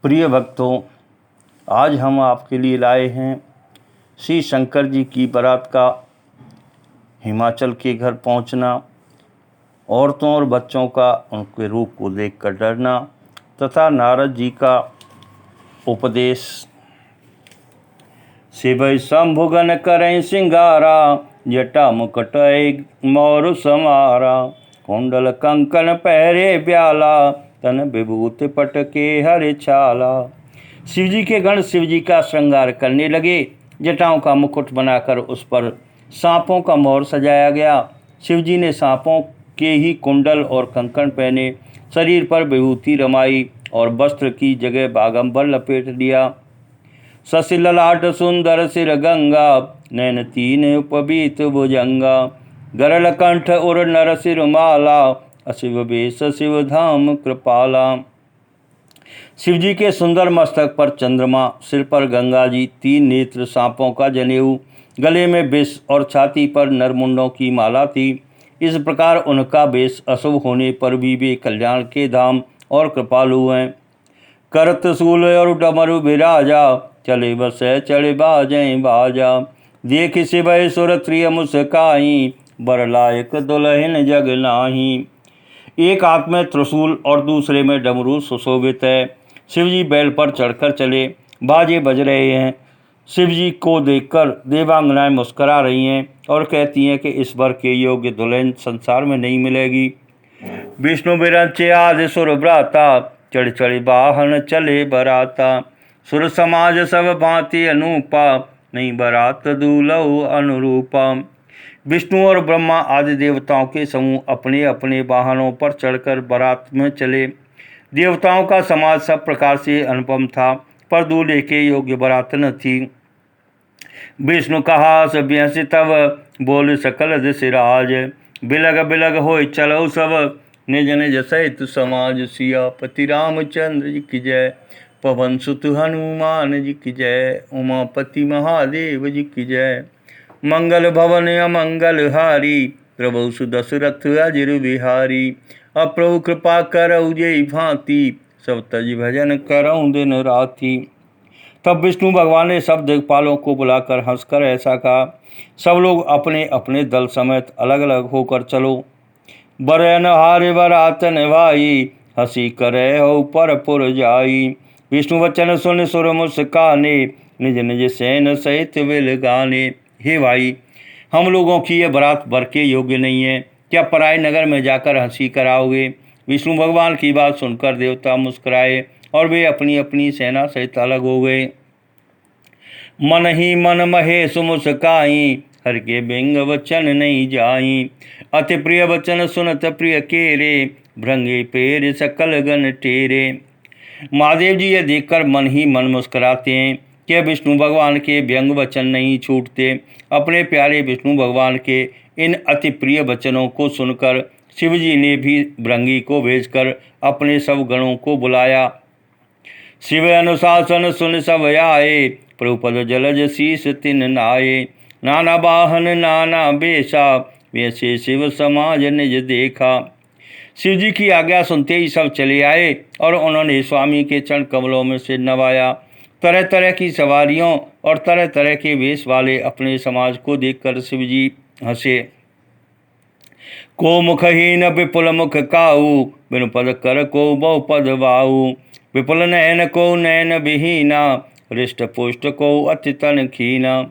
प्रिय भक्तों, आज हम आपके लिए लाए हैं श्री शंकर जी की बारात का हिमाचल के घर पहुंचना, औरतों और बच्चों का उनके रूप को देखकर डरना तथा नारद जी का उपदेश। शिवै शंभुगन करें सिंगारा, जटा मुकुट मोर समारा। कुंडल कंकन पहरे ब्याला, तन विभूति पटके हर छाला। शिवजी के गण शिवजी का श्रृंगार करने लगे। जटाओं का मुकुट बनाकर उस पर सांपों का मोर सजाया गया। शिवजी ने सांपों के ही कुंडल और कंकण पहने, शरीर पर विभूति रमाई और वस्त्र की जगह बागंबर लपेट दिया। शशि ललाट सुंदर सिर गंगा, नैन तीन उपबीत भुजंगा। गरल कंठ उर नर सिर माला, अशिव बेश शिव धाम कृपाला। शिवजी के सुंदर मस्तक पर चंद्रमा, सिर पर गंगा जी, तीन नेत्र, सांपों का जनेऊ, गले में विष और छाती पर नरमुंडों की माला थी। इस प्रकार उनका वेश अशुभ होने पर भी वे कल्याण के धाम और कृपालु हैं। करत सूल और डमरु विराजा, चले बसे चढ़े बाजें बाजा। देख शिवै सुर त्रिय मुस्काई, बर लायक दुल्हन जग नाही। एक हाथ में त्रिशूल और दूसरे में डमरू सुशोभित है। शिवजी बैल पर चढ़कर चले, बाजे बज रहे हैं। शिवजी को देखकर देवांगनाएं मुस्करा रही हैं और कहती हैं कि इस वर के योग्य दुल्हन संसार में नहीं मिलेगी। विष्णु विरंचे आदि सुर भ्राता, चढ़ चढ़ वाहन चले बराता। सुर समाज सब भांति अनूपा, नहीं बरात दूलहु अनुरूपा। विष्णु और ब्रह्मा आदि देवताओं के समूह अपने अपने वाहनों पर चढ़कर बारात में चले। देवताओं का समाज सब प्रकार से अनुपम था, पर दूल्हे के योग्य बारात न थी। विष्णु कहा सभ्यस तब, बोल सकल दिशराज। बिलग बिलग होय चलो सब, निज निज सहित समाज। सियापति रामचंद्र जी की जय, पवन सुत हनुमान जी की जय। उमापति महादेव जी की जय। मंगल भवन अमंगल हारी, प्रभु सुदशरथ अजिर बिहारी। अप्रभु कृपा करऊ जय भांति, सब तज भजन करऊँ दिन राति। तब विष्णु भगवान ने सब दिक्पालों को बुलाकर हंसकर ऐसा कहा, सब लोग अपने अपने दल समेत अलग अलग होकर चलो। बरन हारे बरातन भाई, हंसी करे हो परपुर जाई। विष्णु वचन सुन सुर मुस्काने, निज निज सैन सहित विल गाने। हे भाई, हम लोगों की यह बारात वर के योग्य नहीं है, क्या पराए नगर में जाकर हंसी कराओगे। विष्णु भगवान की बात सुनकर देवता मुस्कुराए और वे अपनी अपनी सेना सहित अलग हो गए। मन ही मन महेश मुस्काई, हर के बिंग वचन नहीं जाई। अति प्रिय वचन सुनत प्रिय केरे, भृंगे पेर सकल गण टेरे। महादेव जी यह देखकर मन ही मन मुस्कुराते हैं कि विष्णु भगवान के व्यंग वचन नहीं छूटते। अपने प्यारे विष्णु भगवान के इन अति प्रिय वचनों को सुनकर शिवजी ने भी भृंगी को भेजकर अपने सब गणों को बुलाया। शिव अनुशासन सुन सब आए, प्रभुपद जलज शीस तिन नाये। नाना वाहन नाना बेशा, वैसे शिव समाज निज देखा। शिव जी की आज्ञा सुनते ही सब चले आए और उन्होंने स्वामी के चरण कमलों में सिर नवाया। तरह तरह की सवारियों और तरह तरह के वेश वाले अपने समाज को देखकर शिव जी हंसे। को मुखहीन विपुल मुख काऊ, बिनु पद कर को बहु पद बाऊ। विपुल नयन को नयन विहीना, हृष्ट पुष्ट को अति तन खीना।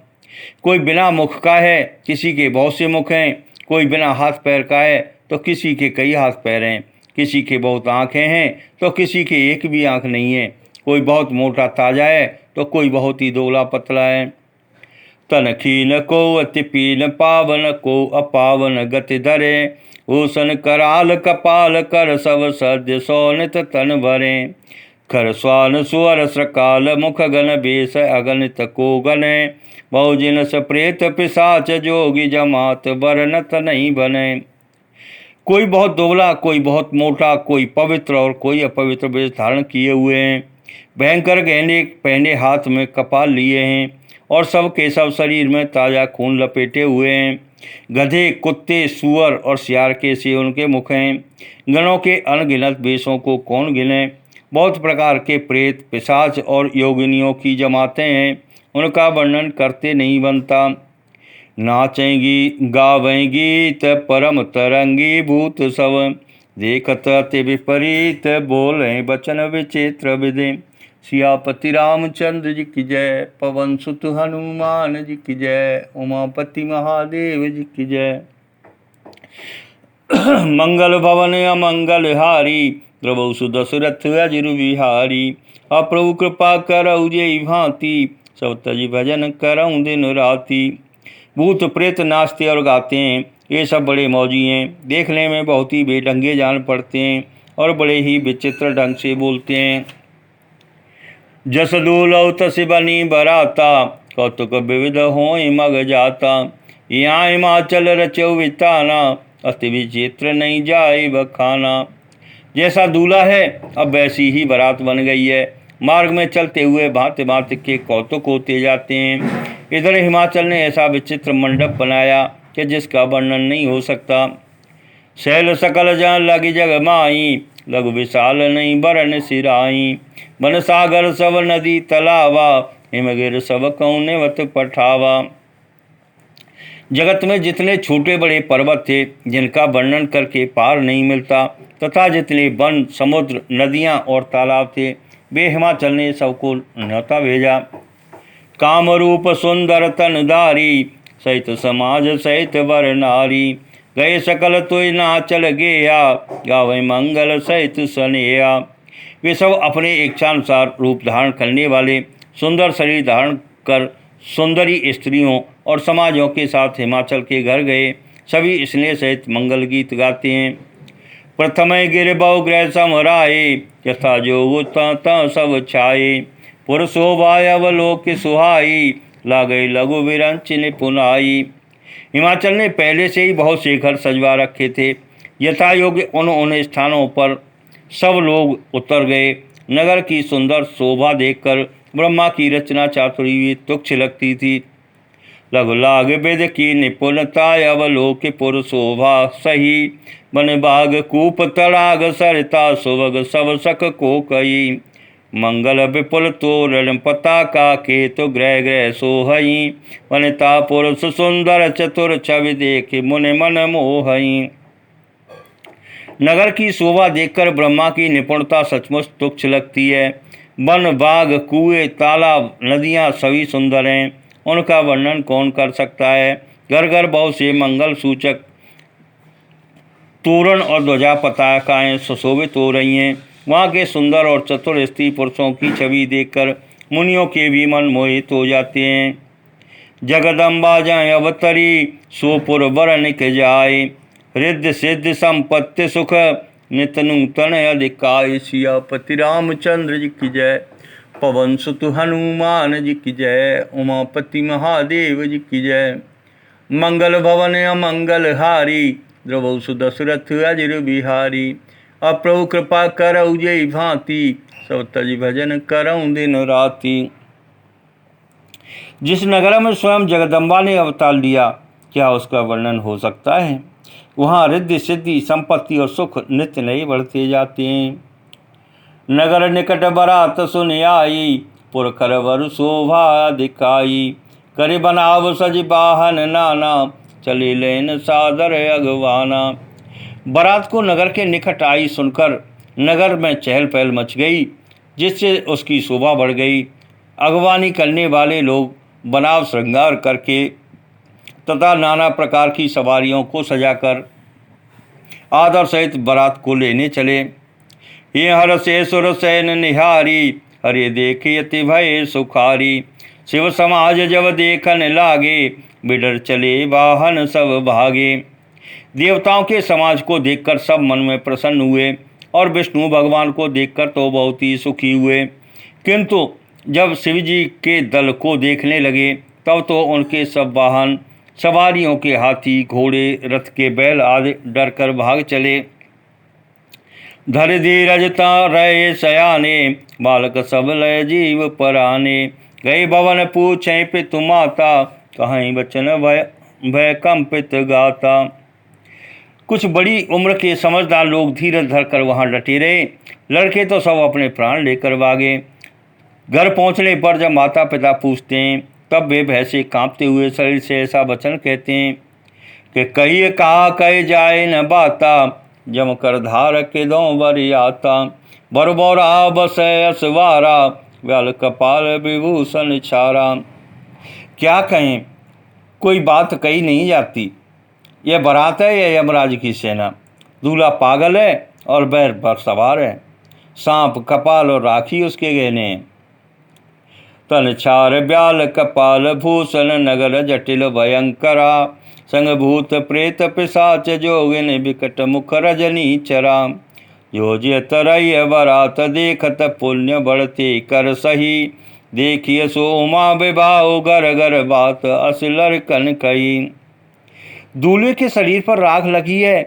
कोई बिना मुख का है, किसी के बहुत से मुख हैं। कोई बिना हाथ पैर का है तो किसी के कई हाथ पैर हैं। किसी के बहुत आँखें हैं तो किसी के एक भी आँख नहीं है। कोई बहुत मोटा ताजा है तो कोई बहुत ही दुबला पतला है। तन खीन को अति पीन, पावन को अपावन गति धरे। भूषण कराल कपाल कर, सब सद्य सोनित तन भरे। कर स्वान सुअर सकाल, मुख गण बेश अगणित को गणे। बहुजिन सप्रेत पिशाच, जोगी जमात बरनत नहीं बने। कोई बहुत दुबला, कोई बहुत मोटा, कोई पवित्र और कोई अपवित्र वेश धारण किए हुए हैं। भयंकर गहने पहने हाथ में कपाल लिए हैं और सब के सब शरीर में ताज़ा खून लपेटे हुए हैं। गधे, कुत्ते, सूअर और सियार के से उनके मुख हैं। गणों के अनगिनत वेशों को कौन गिने। बहुत प्रकार के प्रेत, पिशाच और योगिनियों की जमातें हैं, उनका वर्णन करते नहीं बनता। नाचेंगी गावेंगी त परम तरंगी भूत सब, देखत अति विपरीत बोले बचन विचित्र विदे। सियापति रामचंद्र जी की जय, पवन सुत हनुमान जी की जय, उमापति महादेव जी की जय। मंगल भवन अमंगल हारी, प्रभु सुदशरथ अजिर बिहारी। अप्रभु कृपा करऊ जेई भांति, सब तज भजन करऊँ दिन राति। भूत प्रेत नाचते और गाते हैं, ये सब बड़े मौजी हैं। देखने में बहुत ही बेढंगे जान पड़ते हैं और बड़े ही विचित्र ढंग से बोलते हैं। जस दूलौ तस बनी बराता, कौतुक विविध होय मग जाता। यहाँ हिमाचल रचौ विताना, अति विचित्र नहीं जाए बखाना। जैसा दूल्हा है अब वैसी ही बारात बन गई है। मार्ग में चलते हुए भांति भांति के कौतुक होते जाते हैं। इधर हिमाचल ने ऐसा विचित्र मंडप बनाया कि जिसका वर्णन नहीं हो सकता। शैल सकल जन लगी जग माई, लघु विशाल नहीं बरन सिराई। वन सागर सब नदी तलावा, हिमगिर सब कौनेवत पठावा। जगत में जितने छोटे बड़े पर्वत थे जिनका वर्णन करके पार नहीं मिलता, तथा जितने वन, समुद्र, नदियाँ और तालाब थे, वे हिमाचल ने सबको न्योता भेजा। कामरूप सुंदर तनधारी, सहित समाज सहित वर नारी। गए सकल तुय नाचल गेया, गावे मंगल सहित सनेया। वे सब अपने इच्छानुसार रूप धारण करने वाले, सुंदर शरीर धारण कर सुंदरी स्त्रियों और समाजों के साथ हिमाचल के घर गए। सभी स्नेह सहित मंगल गीत गाते हैं। प्रथम गिर बहु ग्रह समराए, यथा जो सब छाए। पुर शोभाय अवलोक सुहाई, लागई लघु विरंच निपुनाई। हिमाचल ने पहले से ही बहुत से घर सजवा रखे थे। यथा योग्य उन स्थानों पर सब लोग उतर गए। नगर की सुंदर शोभा देखकर ब्रह्मा की रचना चातुरी तुच्छ लगती थी। लघु लाग वेद की निपुणता, अवलोक पुर शोभा सही। बन बाग कूप तड़ाग सरिता, सुभग सब सक को कई। मंगल विपुल तोरण पताका, केतु ग्रह ग्रह सोहई। वनिता पुरुष सुंदर चतुर, छवि देख मुनि मन मोहई। नगर की शोभा देखकर ब्रह्मा की निपुणता सचमुच तुच्छ लगती है। वन, बाग, कुएं, तालाब, नदियाँ सभी सुंदर हैं, उनका वर्णन कौन कर सकता है। घर घर बहुत से मंगल सूचक तोरण और ध्वजा पताकाएँ सुशोभित हो रही हैं। वहाँ के सुंदर और चतुर स्त्री पुरुषों की छवि देखकर मुनियों के भी मन मोहित हो जाते हैं। जगदम्बा जय अवतरी, सोपुर वरनिक जाय। रिद्धि सिद्धि संपत्ति सुख, नित नूतन अधिकाय। सियापति रामचंद्र जी की जय, पवन सुत हनुमान जी की जय, उमापति महादेव जी की जय। मंगल भवन अमंगल हारी, द्रवौ सुदशरथ अजिर बिहारी। अप्रभु कृपा करऊ जेई भांति, सब तज भजन करऊँ दिन राति। जिस नगर में स्वयं जगदम्बा ने अवतार लिया, क्या उसका वर्णन हो सकता है। वहाँ रिद्धि सिद्धि संपत्ति और सुख नित्य नए बढ़ते जाते हैं। नगर निकट बरात सुन आई, पुर करवर शोभा दिखाई। करे बनाव सज बाहन नाना, चले लेन सादर अगवाना। बारात को नगर के निकट आई सुनकर नगर में चहल पहल मच गई, जिससे उसकी शोभा बढ़ गई। अगवानी करने वाले लोग बनाव श्रृंगार करके तथा नाना प्रकार की सवारियों को सजाकर आदर सहित बारात को लेने चले। ये हर से सुर सैन निहारी, हरे देखे अति भय सुखारी। शिव समाज जब देखन लागे, बिडर चले वाहन सब भागे। देवताओं के समाज को देखकर सब मन में प्रसन्न हुए और विष्णु भगवान को देखकर तो बहुत ही सुखी हुए। किंतु जब शिवजी के दल को देखने लगे तब तो उनके सब वाहन, सवारियों के हाथी, घोड़े, रथ के बैल आदि डरकर भाग चले। धर धीरजता रहे सयाने, बालक सब लय जीव पराने। गए भवन पूछे पितु माता, कहीं बचन भय कंपित गाता। कुछ बड़ी उम्र के समझदार लोग धीरज धरकर वहाँ डटे रहे। लड़के तो सब अपने प्राण लेकर भागे। घर पहुँचने पर जब माता पिता पूछते हैं तब वे भय से कांपते हुए शरीर से ऐसा वचन कहते हैं कि कहिए कहा कहे जाए न बाता, जम कर धार के दो बर आता। बर बौरा बस असवारा, व्याल कपाल विभूषण छारा। क्या कहें, कोई बात कही नहीं जाती। यह बारात है या यमराज की सेना। दूल्हा पागल है और बैर पर सवार है। सांप कपाल और राखी उसके गहने हैं। तन छार ब्याल कपाल भूषण, नगर जटिल भयंकरा। संग भूत प्रेत पिशाच जोगिन, विकट मुख रजनी चरा। योज्य तरय बरात देखत, पुण्य बढ़ते कर सही। देखिए सोमा विभाव गर गर, बात असलर कन कही। दूल्हे के शरीर पर राख लगी है,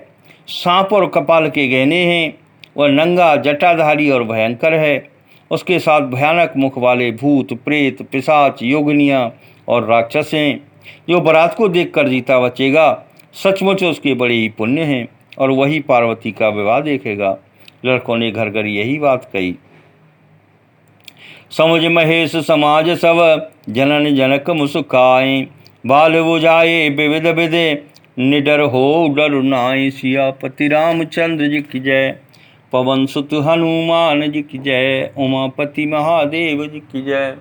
सांप और कपाल के गहने हैं। वह नंगा जटाधारी और भयंकर है। उसके साथ भयानक मुख वाले भूत प्रेत पिशाच योगिनियाँ और राक्षस हैं। जो बारात को देखकर जीता बचेगा, सचमुच उसके बड़े ही पुण्य हैं और वही पार्वती का विवाह देखेगा। लड़कों ने घर घर यही बात कही। समुझ महेश समाज सब, जनन जनक मुस्काए। बाल बुझाए विविध विधे, निडर हो डर नाई। सियापति रामचंद्र जी की जय, पवन सुत हनुमान जी की जय, उमापति महादेव जी की जय।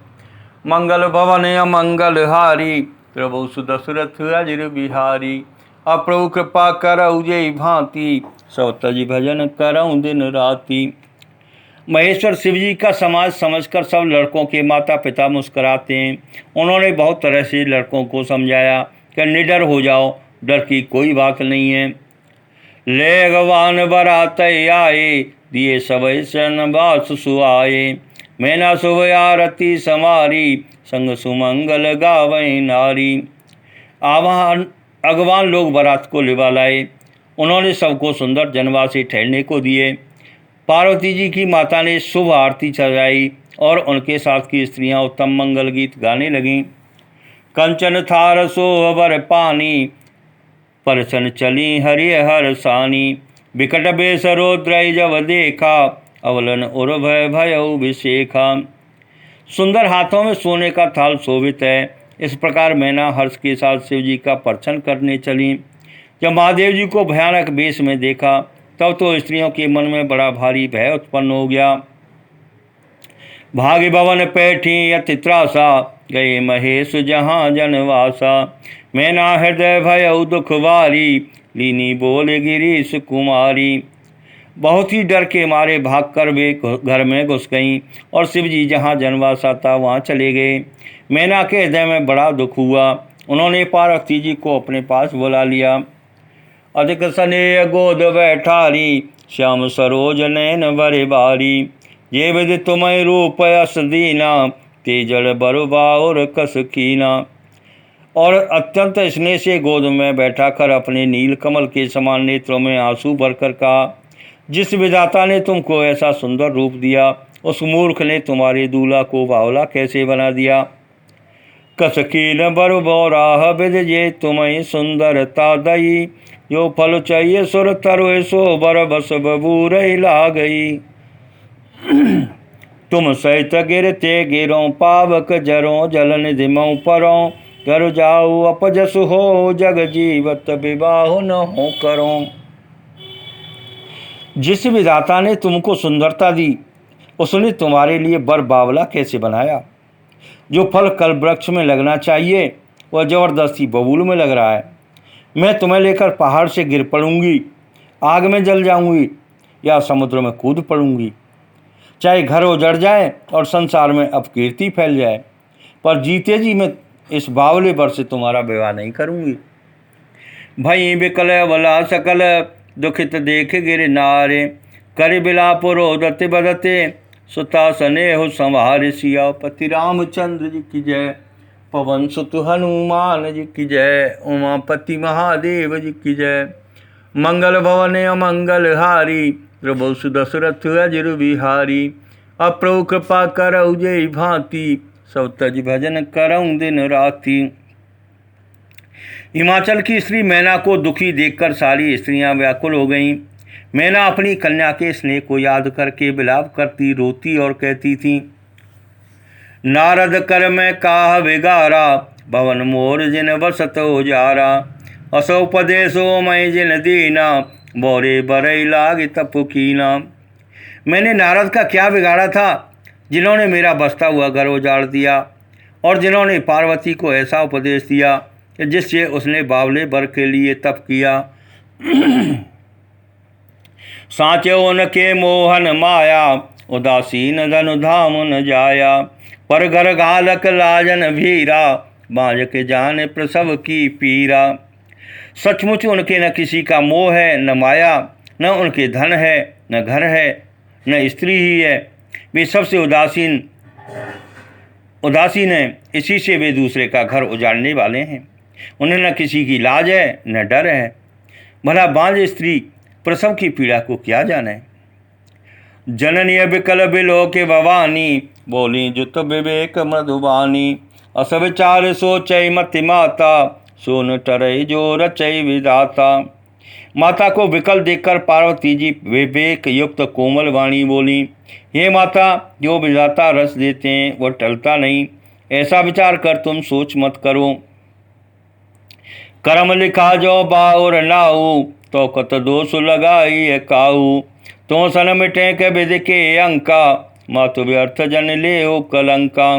मंगल भवन अमंगल हारी, प्रभु सुदशरथ अजर बिहारी। अप्रभु कृपा करऊ जय भांति, सब तज भजन करऊँ दिन राति। महेश्वर शिव जी का समाज समझकर सब लड़कों के माता पिता मुस्कराते हैं। उन्होंने बहुत तरह से लड़कों को समझाया कि निडर हो जाओ, डर की कोई बात नहीं है। ले अगवान बरात आए, दिए सब बास सुआए। मैना शुभ आरती समारी, संग सुमंगल गावै नारी। आवाहन अगवान लोग बारात को लिवा लाए। उन्होंने सबको सुंदर जनवासी ठहरने को दिए। पार्वती जी की माता ने शुभ आरती सजाई और उनके साथ की स्त्रियां उत्तम मंगल गीत गाने लगीं। कंचन थार सोबर पानी, परसन चली हरिहर सानी। विकट बेस रौद्र जब देखा, अवलन उर भय भयउ विशेखा। सुंदर हाथों में सोने का थाल शोभित है। इस प्रकार मैना हर्ष के साथ शिव जी का परछन करने चली। जब महादेव जी को भयानक वेश में देखा तब तो स्त्रियों के मन में बड़ा भारी भय उत्पन्न हो गया। भाग्य भवन पैठी अति त्रासा, गए महेश जहाँ जनवासा। मैना हृदय भय दुख वारी, लीनी बोल गिरीश कुमारी। बहुत ही डर के मारे भागकर वे घर में घुस गईं और शिव जी जहाँ जनवासा था वहाँ चले गए। मैना के हृदय में बड़ा दुख हुआ। उन्होंने पार्वती जी को अपने पास बुला लिया। अधिक स्नेह गोद बैठारी, श्याम सरोज नैन बर बारी। ये विधि तुम्हें रूप यस दीना, तेजल बरुबाउर कस कीना। और अत्यंत स्नेह से गोद में बैठाकर अपने नील कमल के समान नेत्रों में आंसू भरकर कहा, जिस विधाता ने तुमको ऐसा सुंदर रूप दिया, उस मूर्ख ने तुम्हारे दूल्हा को बावला कैसे बना दिया। कसकीन बर बौराह विद जे तुम्हें सुंदरता दई, जो फल चाहिए सुर तरु सो बर बस बबूर ला गई। तुम सहित गिरते गिरों, पावक जरों जल निधि मऊ परों। कर जाओ अपजस हो, जग जीवत विवाह न हो करो। जिस विधाता ने तुमको सुंदरता दी, उसने तुम्हारे लिए बर बावला कैसे बनाया। जो फल कल वृक्ष में लगना चाहिए वह जबरदस्ती बबूल में लग रहा है। मैं तुम्हें लेकर पहाड़ से गिर पड़ूंगी, आग में जल जाऊंगी या समुद्र में कूद पड़ूंगी। चाहे घर उजड़ जाए और संसार में अपकीर्ति फैल जाए, पर जीते जी मैं इस बावले बर से तुम्हारा विवाह नहीं करूंगी। भई बिकल अबला सकल, दुखित देख गिर नारे। कर बिलाप रोदते बदते, सुता स्नेह संहार। सियापति रामचंद्र जी की जय, पवन सुत हनुमान जी की जय, उमापति महादेव जी की जय। मंगल भवन अमंगल हारी, प्रभु सुदशरथ अजर बिहारी। अप्रभु कृपा करऊ जय भांति, सब तज भजन करऊँ दिन राति। हिमाचल की स्त्री मैना को दुखी देखकर सारी स्त्रियां व्याकुल हो गईं। मैना अपनी कन्या के स्नेह को याद करके विलाप करती, रोती और कहती थी, नारद कर में काह विगारा, भवन मोर जिन बसत उजारा, असोपदेशो मैं जिन दीना, बोरे बरई लाग तप कीना। मैंने नारद का क्या बिगाड़ा था जिन्होंने मेरा बसता हुआ घर उजाड़ दिया, और जिन्होंने पार्वती को ऐसा उपदेश दिया जिससे उसने बावले बर के लिए तप किया। साँचे उनके मोहन माया, उदासीन धनु धाम न जाया, पर घर घालक लाजन भीरा, बाँझ के जाने प्रसव की पीरा। सचमुच उनके न किसी का मोह है, न माया, न उनके धन है, न घर है, न स्त्री ही है। वे सबसे उदासीन हैं, इसी से वे दूसरे का घर उजाड़ने वाले हैं। उन्हें न किसी की लाज है, न डर है। भला बाँझ स्त्री प्रसव की पीड़ा को क्या जाने। जननी बिकल बिलो के भवानी, बोली जुत विवेक मधुबानी, अस विचार सोचई मति माता, सोन टरई जो रचई विधाता। माता को विकल देखकर पार्वती जी विवेक युक्त कोमल वाणी बोली, हे माता, जो विधाता रस देते हैं वह टलता नहीं, ऐसा विचार कर तुम सोच मत करो। कर्म लिखा जो बाउर नाऊ, तो कत दोष लगाई काऊ, तो सन मिटे के विधि के अंका, मातु व्यर्थ जन ले ओ कलंका।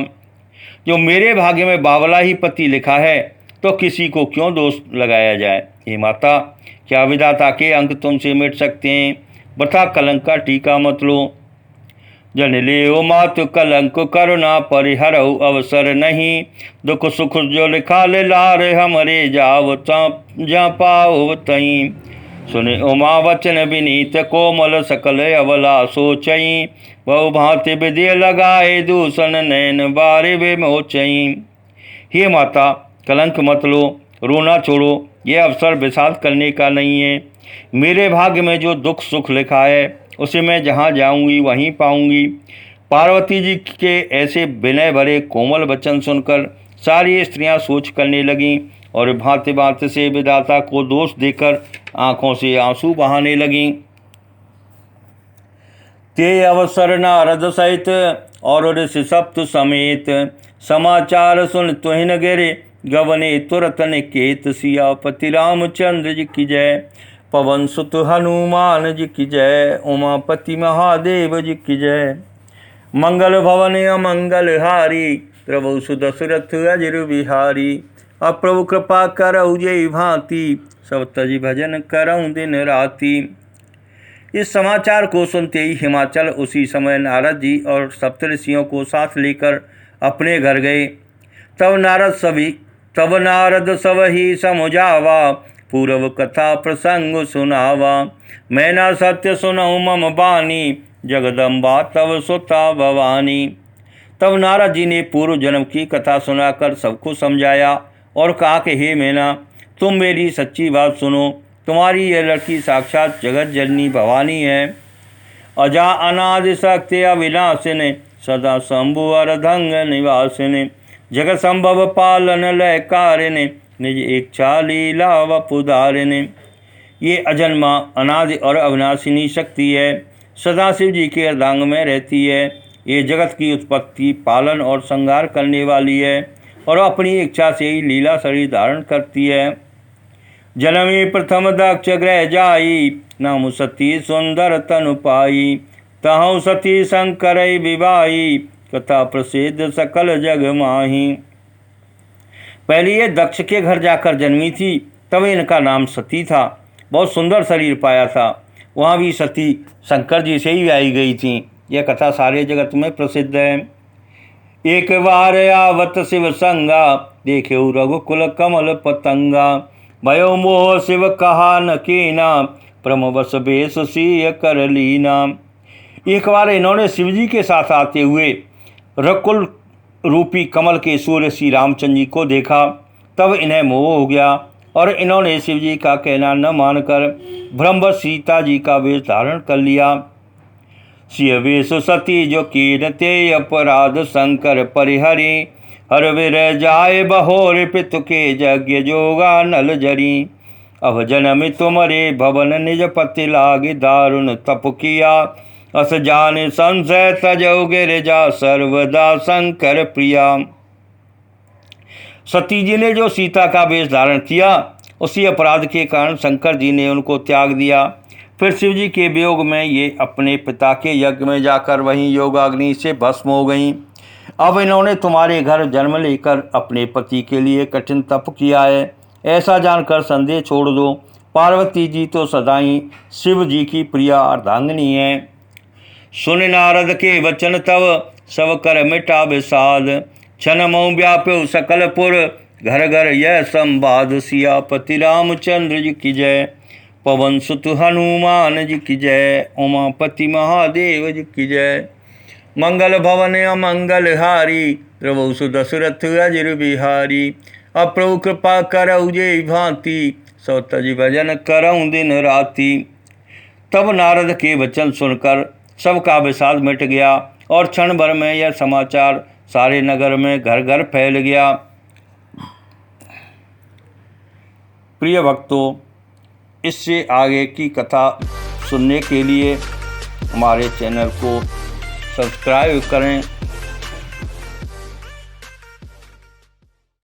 जो मेरे भाग्य में बावला ही पति लिखा है तो किसी को क्यों दोष लगाया जाए। हे माता, क्या विधाता के अंक तुमसे मिट सकते हैं, बता कलंक का टीका मत लो। जन ले ओ मातु कलंक करुणा परिहरऊ अवसर नहीं, दुख सुख जो लिखा ले लार हमरे जाव जा पाओ तई। सुने उमा वचन विनीत कोमल सकल अवला सोचई, बहु भांति विधि लगाए दूषण नैन बारे वे मोचई। हे माता, कलंक मत लो, रोना छोड़ो, यह अवसर विषाद करने का नहीं है। मेरे भाग्य में जो दुख सुख लिखा है उसे मैं जहाँ जाऊंगी वहीं पाऊंगी। पार्वती जी के ऐसे विनय भरे कोमल वचन सुनकर सारी स्त्रियां सोच करने लगीं और भांति भांति से विधाता को दोष देकर आंखों से आंसू बहाने लगीं। ते अवसर नारद सहित और ऋषि सप्त समेत, समाचार सुन तुहिन गिरे, गवने तुरत निकेत। सियापति रामचंद्र जी की जय, पवन सुत हनुमान जी की जय, उमापति महादेव जी की जय। मंगल भवन अमंगल हारी, प्रभु सुदशरथ अजर बिहारी। अब प्रभु कृपा करऊ जय भांति, सब तज भजन करऊँ दिन राति। इस समाचार को सुनते ही हिमाचल उसी समय नारद जी और सप्तऋषियों को साथ लेकर अपने घर गए। तब नारद सब ही समुझावा, पूर्व कथा प्रसंग सुनावा। मैना सत्य सुनऊ मम बानी, जगदम्बा तव सुता भवानी। तब नारद जी ने पूर्व जन्म की कथा सुनाकर सबको समझाया और कहा कि हे मैना, तुम मेरी सच्ची बात सुनो। तुम्हारी यह लड़की साक्षात जगत जननी भवानी है। अजा अनादि शक्ति अविनाशिनी, सदा शंभु अर्धंग निवासिनी। जगत संभव पालन लय कारिणी, निज इच्छा लीला वपुधारिणी। ये अजन्मा अनादि और अविनाशिनी शक्ति है, सदाशिव जी के अर्धांग में रहती है। ये जगत की उत्पत्ति, पालन और संहार करने वाली है और अपनी इच्छा से ही लीला शरीर धारण करती है। जनमी प्रथम दक्ष ग्रह जाई, नाम सती सुंदर तनु पाई। तहु सती शंकर विवाही, कथा प्रसिद्ध सकल जग माही। पहले ये दक्ष के घर जाकर जन्मी थी, तब इनका नाम सती था। बहुत सुंदर शरीर पाया था। वहाँ भी सती शंकर जी से ही आई गई थी। यह कथा सारे जगत में प्रसिद्ध है। एक बार आवत शिव संगा, देखे रघुकुल कमल पतंगा। भयो मोह शिव कहा न कीना, प्रमवश बेश सिय कर लीना। एक बार इन्होंने शिवजी के साथ आते हुए रघुकुल रूपी कमल के सूर्य श्री रामचंद्र जी को देखा। तब इन्हें मोह हो गया और इन्होंने शिवजी का कहना न मानकर भ्रमवश सीता जी का वेश धारण कर लिया। सिय वेश सती जो कीन ते अपराध शंकर परिहरि, हर विर जाए बहोर पितु के यज्ञ जोगा नल जरी। अब जनमि तुमरे भवन निज पति लागे दारुण तप किया। अस जान संशय तजौ गिरिजा सर्वदा शंकर प्रिया। सती जी ने जो सीता का वेश धारण किया, उसी अपराध के कारण शंकर जी ने उनको त्याग दिया। फिर शिव जी के वियोग में ये अपने पिता के यज्ञ में जाकर वहीं योगाग्नि से भस्म हो गईं। अब इन्होंने तुम्हारे घर जन्म लेकर अपने पति के लिए कठिन तप किया है, ऐसा जानकर संदेह छोड़ दो। पार्वती जी तो सदाई शिव जी की प्रिया अर्धांगिनी है। सुन नारद के वचन तब सब कर मिटा विषाद। क्षण मऊ व्याप्यो सकलपुर घर घर यह संवाद। सियापति रामचंद्र जी की जय, पवन सुत हनुमान जी की जय, उमापति महादेव जी की जय। मंगल भवन अमंगल हारी, प्रभु सुदशरथ अजर बिहारी। अब प्रभु कृपा करऊ जे भांति, सो तज भजन करऊँ दिन राति। तब नारद के वचन सुनकर सबका विषाद मिट गया और क्षण भर में यह समाचार सारे नगर में घर घर फैल गया। प्रिय भक्तों, इससे आगे की कथा सुनने के लिए हमारे चैनल को सब्सक्राइब करें